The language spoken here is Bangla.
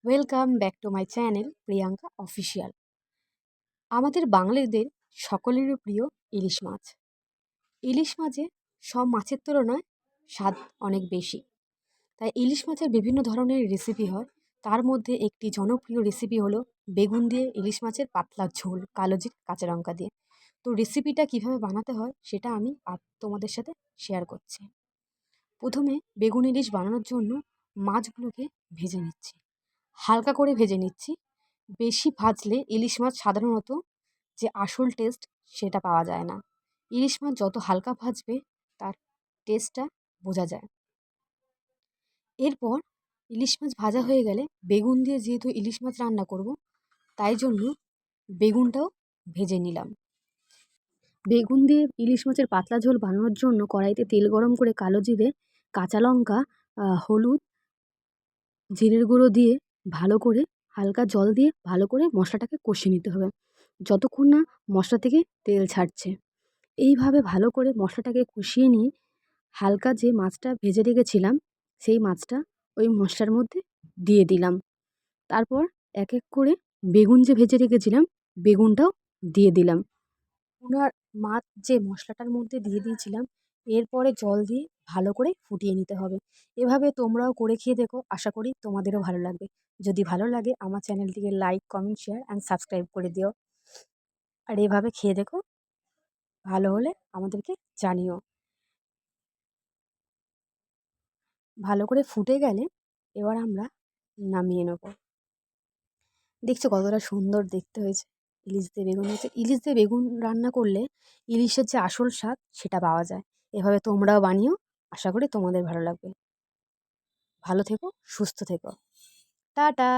Welcome back to my channel Priyanka official. আমাদের বাঙালিদের সকলেরই প্রিয় ইলিশ মাছ। ইলিশ মাছে সব মাছের তুলনায় স্বাদ অনেক বেশি। তাই ইলিশ মাছের বিভিন্ন ধরনের রেসিপি হয়। তার মধ্যে একটি জনপ্রিয় রেসিপি হলো বেগুন দিয়ে ইলিশ মাছের পাতলা ঝোল কালো জিরে কাঁচা লঙ্কা দিয়ে। তো রেসিপিটা কিভাবে বানাতে হয় সেটা আমি তোমাদের সাথে শেয়ার করছি। প্রথমে বেগুন ইলিশ বানানোর জন্য মাছগুলোকে ভেজে নিচ্ছি, হালকা করে ভেজে নিচ্ছি। বেশি ভাজলে ইলিশ মাছ সাধারণত যে আসল টেস্ট সেটা পাওয়া যায় না। ইলিশ মাছ যত হালকা ভাজবে তার টেস্টটা বোঝা যায়। এরপর ইলিশ মাছ ভাজা হয়ে গেলে বেগুন দিয়ে যেহেতু ইলিশ মাছ রান্না করব, তাই জন্য বেগুনটাও ভেজে নিলাম। বেগুন দিয়ে ইলিশ মাছের পাতলা ঝোল বানানোর জন্য কড়াইতে তেল গরম করে কালো জিরে, কাঁচা লঙ্কা, হলুদ, জিরের গুঁড়ো দিয়ে ভালো করে হালকা জল দিয়ে ভালো করে মশলাটাকে কষিয়ে নিতে হবে যতক্ষণ না মশলা থেকে তেল ছাড়ছে। এইভাবে ভালো করে মশলাটাকে কষিয়ে নিয়ে হালকা যে মাছটা ভেজে রেখেছিলাম সেই মাছটা ওই মশলার মধ্যে দিয়ে দিলাম। তারপর এক এক করে বেগুন যে ভেজে রেখেছিলাম বেগুনটাও দিয়ে দিলাম। ওনার মাছ যে মশলাটার মধ্যে দিয়ে দিয়েছিলাম এরপরে জল দিয়ে ভালো করে ফুটিয়ে নিতে হবে। এভাবে তোমরাও করে খেয়ে দেখো, আশা করি তোমাদেরও ভালো লাগবে। যদি ভালো লাগে আমার চ্যানেলটিকে like, comment, share and subscribe করে দিও। আর এভাবে খেয়ে দেখো, ভালো হলে আমাদেরকে জানিও। ভালো করে ফুটে গেলে এবার আমরা নামিয়ে নেব। দেখছো কতটা সুন্দর দেখতে হয়েছে। ইলিশ দিয়ে বেগুন হয়েছে। ইলিশ দিয়ে বেগুন রান্না করলে ইলিশের যে আসল স্বাদ সেটা পাওয়া যায়। এভাবে তোমরাও বানিও, আশা করি তোমাদের ভালো লাগবে। ভালো থেকো, সুস্থ থেকো। টাটা।